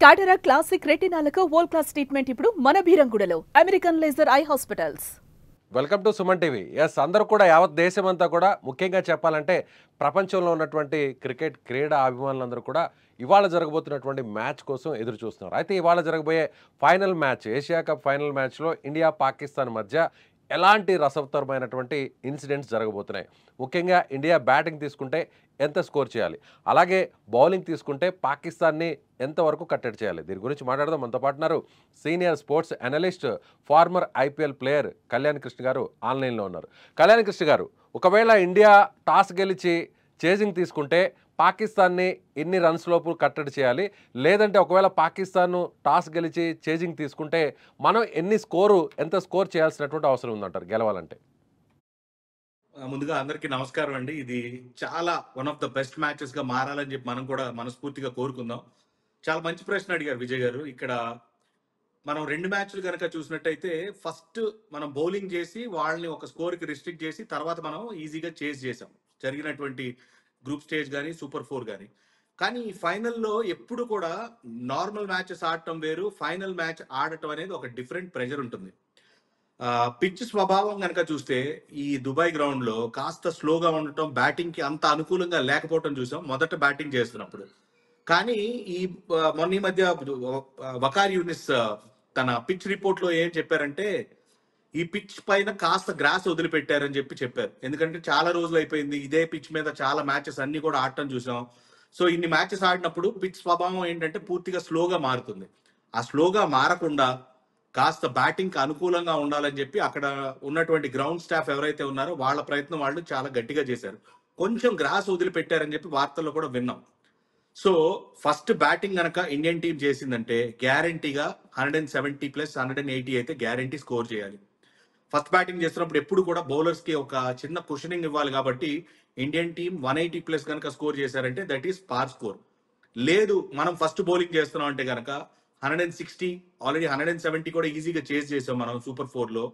టాటరా classic రెటినాలకు world class treatment ఇప్పుడు మన బీరంగూడలో American laser eye hospitals. Welcome to Suman TV. Yes, అందరూ కూడా యావత్ దేశమంతా కూడా ముఖ్యంగా చెప్పాలంటే ప్రపంచంలో ఉన్నటువంటి క్రికెట్ క్రీడా అభిమానులందరూ కూడా ఇవాళ జరగబోతున్నటువంటి మ్యాచ్ కోసం ఎదురు చూస్తున్నారు. అయితే ఇవాళ జరగబోయే final match, Asia cup final మ్యాచ్లో ఇండియా పాకిస్తాన్ మధ్య ఎలాంటి రసవత్తరమైనటువంటి ఇన్సిడెంట్స్ జరగబోతున్నాయి. ముఖ్యంగా ఇండియా బ్యాటింగ్ తీసుకుంటే ఎంత స్కోర్ చేయాలి, అలాగే బౌలింగ్ తీసుకుంటే పాకిస్తాన్ని ఎంతవరకు కట్టడి చేయాలి, దీని గురించి మాట్లాడదాం. మనతో పాటున్నారు senior sports analyst, former IPL player Kalyan Krishna garu ఆన్లైన్లో ఉన్నారు. కళ్యాణ్ కృష్ణ గారు, ఒకవేళ ఇండియా టాస్ గెలిచి చేజింగ్ తీసుకుంటే పాకిస్తాన్ని ఎన్ని రన్స్ లోపు కట్టడి చేయాలి, లేదంటే ఒకవేళ పాకిస్తాన్ టాస్ గెలిచి చేజింగ్ తీసుకుంటే మనం ఎంత స్కోర్ చేయాల్సినటువంటి అవసరం ఉందంటారు గెలవాలంటే? ముందుగా అందరికీ నమస్కారం అండి. ఇది చాలా one of the best matches గా మారాలని చెప్పి మనం కూడా మనస్ఫూర్తిగా కోరుకుందాం. చాలా మంచి ప్రశ్న అడిగారు విజయ్ గారు. ఇక్కడ మనం రెండు మ్యాచ్లు కనుక చూసినట్టయితే ఫస్ట్ మనం బౌలింగ్ చేసి వాళ్ళని ఒక స్కోర్ కి రిస్ట్రిక్ట్ చేసి తర్వాత మనం ఈజీగా చేజ్ చేసాం జరిగినటువంటి గ్రూప్ స్టేజ్ కానీ సూపర్ 4 కానీ. కానీ ఈ ఫైనల్లో ఎప్పుడు కూడా నార్మల్ మ్యాచెస్ ఆడటం వేరు, ఫైనల్ మ్యాచ్ ఆడటం అనేది ఒక డిఫరెంట్ ప్రెషర్ ఉంటుంది. పిచ్ స్వభావం కనుక చూస్తే ఈ దుబాయ్ గ్రౌండ్ లో కాస్త స్లోగా ఉండటం, బ్యాటింగ్ కి అంత అనుకూలంగా లేకపోవటం చూసాం మొదట బ్యాటింగ్ చేస్తున్నప్పుడు. కానీ ఈ మొన్న ఈ మధ్య వకార్ యూనిస్ తన పిచ్ రిపోర్ట్ లో ఏం చెప్పారంటే ఈ పిచ్ పైన కాస్త గ్రాస్ వదిలిపెట్టారని చెప్పారు. ఎందుకంటే చాలా రోజులు అయిపోయింది ఇదే పిచ్ మీద చాలా మ్యాచెస్ అన్ని కూడా ఆడటం చూసాం. సో ఇన్ని మ్యాచెస్ ఆడినప్పుడు పిచ్ స్వభావం ఏంటంటే పూర్తిగా స్లోగా మారుతుంది. ఆ స్లోగా మారకుండా కాస్త బ్యాటింగ్ కి అనుకూలంగా ఉండాలని చెప్పి అక్కడ ఉన్నటువంటి గ్రౌండ్ స్టాఫ్ ఎవరైతే ఉన్నారో వాళ్ళ ప్రయత్నం వాళ్ళు చాలా గట్టిగా చేశారు. కొంచెం గ్రాస్ వదిలిపెట్టారని చెప్పి వార్తల్లో కూడా విన్నాం. సో ఫస్ట్ బ్యాటింగ్ కనుక ఇండియన్ టీం చేసిందంటే గ్యారంటీగా 170+ 180 అయితే గ్యారంటీ స్కోర్ చేయాలి. ఫస్ట్ బ్యాటింగ్ చేస్తున్నప్పుడు ఎప్పుడు కూడా బౌలర్స్ కి ఒక చిన్న కుషనింగ్ ఇవ్వాలి. కాబట్టి ఇండియన్ టీం 180+ కనుక స్కోర్ చేశారంటే దట్ ఈస్ పార్ స్కోర్. లేదు మనం ఫస్ట్ బౌలింగ్ చేస్తున్నాం అంటే కనుక 160, ఆల్రెడీ 170 కూడా ఈజీగా చేజ్ చేసాం మనం సూపర్ 4లో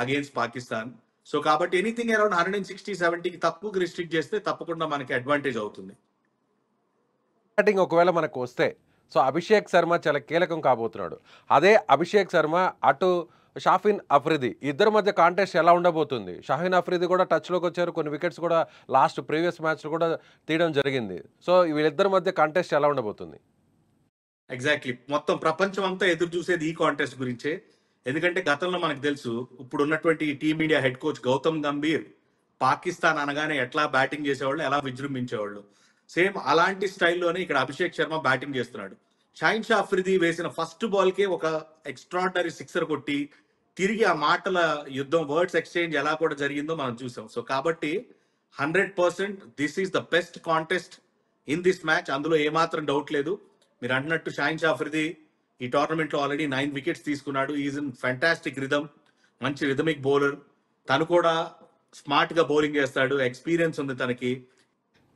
అగేన్స్ట్ పాకిస్తాన్. సో కాబట్టి ఎనీథింగ్ అరౌండ్ 160-70కి తక్కువ రిస్ట్రిక్ట్ చేస్తే తప్పకుండా మనకి అడ్వాంటేజ్ అవుతుంది. బ్యాటింగ్ ఒకవేళ మనకు వస్తే సో అభిషేక్ శర్మ చాలా కీలకం కాబోతున్నాడు. అదే అభిషేక్ శర్మ అటు షాహీన్ అఫ్రిది, ఇద్దరి మధ్య కాంటెస్ట్ ఎలా ఉండబోతుంది? షాహీన్ అఫ్రిది కూడా టచ్లోకి వచ్చారు, కొన్ని వికెట్స్ కూడా లాస్ట్ ప్రీవియస్ మ్యాచ్లో కూడా తీయడం జరిగింది. సో వీళ్ళిద్దరి మధ్య కాంటెస్ట్ ఎలా ఉండబోతుంది? ఎగ్జాక్ట్లీ, మొత్తం ప్రపంచం అంతా ఎదురు చూసేది ఈ కాంటెస్ట్ గురించే. ఎందుకంటే గతంలో మనకు తెలుసు ఇప్పుడు ఉన్నటువంటి team India head coach Gautam Gambhir Pakistan అనగానే ఎట్లా బ్యాటింగ్ చేసేవాళ్ళు, ఎలా విజృంభించేవాళ్ళు. సేమ్ అలాంటి స్టైల్లోనే ఇక్కడ అభిషేక్ శర్మ బ్యాటింగ్ చేస్తున్నాడు. షాహిన్ షా అఫ్రిది వేసిన ఫస్ట్ బాల్కే ఒక ఎక్స్ట్రాడినరీ సిక్సర్ కొట్టి తిరిగి ఆ మాటల యుద్ధం, వర్డ్స్ ఎక్స్చేంజ్ ఎలా కూడా జరిగిందో మనం చూసాం. సో కాబట్టి 100% this is the best contest in this match, అందులో ఏమాత్రం డౌట్ లేదు. మీరు అంటున్నట్టు షాహిన్ షా అఫ్రిది ఈ టోర్నమెంట్ లో ఆల్రెడీ 9 వికెట్స్ తీసుకున్నాడు. ఈజ్ ఇన్ ఫ్యాంటాస్టిక్ రిథమ్, మంచి రిథమిక్ బౌలర్. తను కూడా స్మార్ట్ గా బౌలింగ్ చేస్తాడు, ఎక్స్పీరియన్స్ ఉంది తనకి.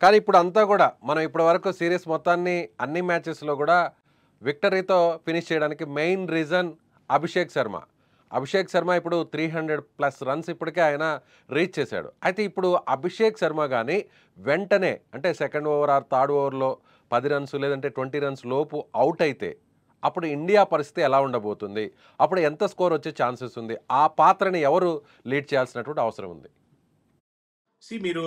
కానీ ఇప్పుడు అంతా కూడా మనం ఇప్పటి వరకు సిరీస్ మొత్తాన్ని అన్ని మ్యాచెస్లో కూడా విక్టరీతో ఫినిష్ చేయడానికి మెయిన్ రీజన్ అభిషేక్ శర్మ. అభిషేక్ శర్మ ఇప్పుడు 300+ రన్స్ ఇప్పటికే ఆయన రీచ్ చేశాడు. అయితే ఇప్పుడు అభిషేక్ శర్మ కానీ వెంటనే అంటే సెకండ్ ఓవర్ ఆర్ థర్డ్ ఓవర్లో 10 రన్స్ లేదంటే 20 రన్స్ లోపు అవుట్ అయితే అప్పుడు ఇండియా పరిస్థితి ఎలా ఉండబోతుంది? అప్పుడు ఎంత స్కోర్ వచ్చే ఛాన్సెస్ ఉంది? ఆ పాత్రని ఎవరు లీడ్ చేయాల్సినటువంటి అవసరం ఉంది? మీరు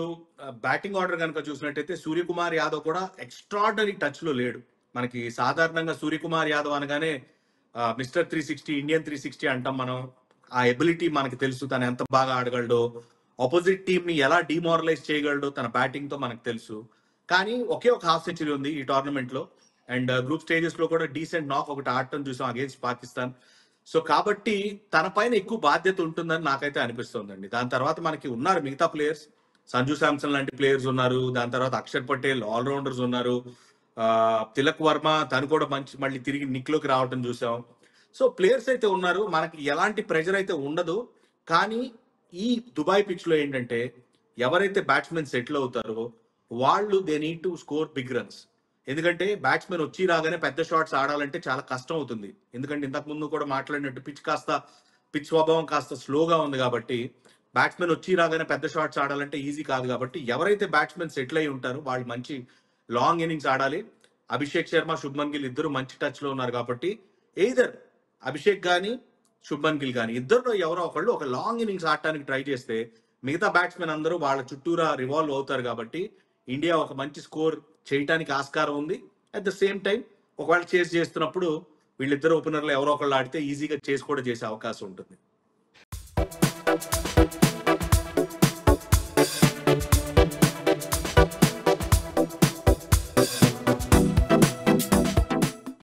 బ్యాటింగ్ ఆర్డర్ కనుక చూసినట్టయితే సూర్యకుమార్ యాదవ్ కూడా ఎక్స్ట్రాడినరీ టచ్ లో లేడు. మనకి సాధారణంగా సూర్యకుమార్ యాదవ్ అనగానే మిస్టర్ 360, ఇండియన్ 360 అంటాం మనం. ఆ ఎబిలిటీ మనకి తెలుసు, తను ఎంత బాగా ఆడగలడో, ఆపోజిట్ టీమ్ ని ఎలా డిమారలైజ్ చేయగలడో తన బ్యాటింగ్ తో మనకు తెలుసు. కానీ ఒకే ఒక హాఫ్ సెంచరీ ఉంది ఈ టోర్నమెంట్ లో. అండ్ గ్రూప్ స్టేజెస్ లో కూడా డీసెంట్ నాక్ ఒకటి ఆడటం చూసాం అగేన్స్ట్ పాకిస్తాన్. సో కాబట్టి తన పైన ఎక్కువ బాధ్యత ఉంటుందని నాకైతే అనిపిస్తుందండి. దాని తర్వాత మనకి ఉన్నారు మిగతా ప్లేయర్స్, సంజు శాంసన్ లాంటి ప్లేయర్స్ ఉన్నారు, దాని తర్వాత అక్షర్ పటేల్ ఆల్రౌండర్స్ ఉన్నారు, తిలక్ వర్మ తను కూడా మళ్ళీ తిరిగి నిక్లోకి రావటం చూసాం. సో ప్లేయర్స్ అయితే ఉన్నారు, మనకి ఎలాంటి ప్రెషర్ అయితే ఉండదు. కానీ ఈ దుబాయ్ పిచ్ లో ఏంటంటే ఎవరైతే బ్యాట్స్మెన్ సెటిల్ అవుతారో వాళ్ళు they need to score big runs. ఎందుకంటే బ్యాట్స్మెన్ వచ్చి రాగానే పెద్ద షాట్స్ ఆడాలంటే చాలా కష్టం అవుతుంది. ఎందుకంటే ఇంతకు ముందు కూడా మాట్లాడినట్టు పిచ్ స్వభావం కాస్త స్లోగా ఉంది. కాబట్టి బ్యాట్స్మెన్ వచ్చి రాగానే పెద్ద షాట్స్ ఆడాలంటే ఈజీ కాదు. కాబట్టి ఎవరైతే బ్యాట్స్మెన్ సెటిల్ అయి ఉంటారో వాళ్ళు మంచి లాంగ్ ఇన్నింగ్స్ ఆడాలి. అభిషేక్ శర్మ, శుభ్మన్ గిల్ ఇద్దరు మంచి టచ్ లో ఉన్నారు కాబట్టి ఎయిదర్ అభిషేక్ కానీ శుభ్మన్ గిల్ కానీ ఇద్దరులో ఎవరో ఒకళ్ళు ఒక లాంగ్ ఇన్నింగ్స్ ఆడటానికి ట్రై చేస్తే మిగతా బ్యాట్స్మెన్ అందరూ వాళ్ళ చుట్టూరా రివాల్వ్ అవుతారు కాబట్టి ఇండియా ఒక మంచి స్కోర్ చేయడానికి ఆస్కారం ఉంది. అట్ ద సేమ్ టైం ఒకవేళ చేస్ చేస్తున్నప్పుడు వీళ్ళిద్దరు ఓపెనర్లు ఎవరో ఒకళ్ళు ఆడితే ఈజీగా చేసి కూడా చేసే అవకాశం ఉంటుంది.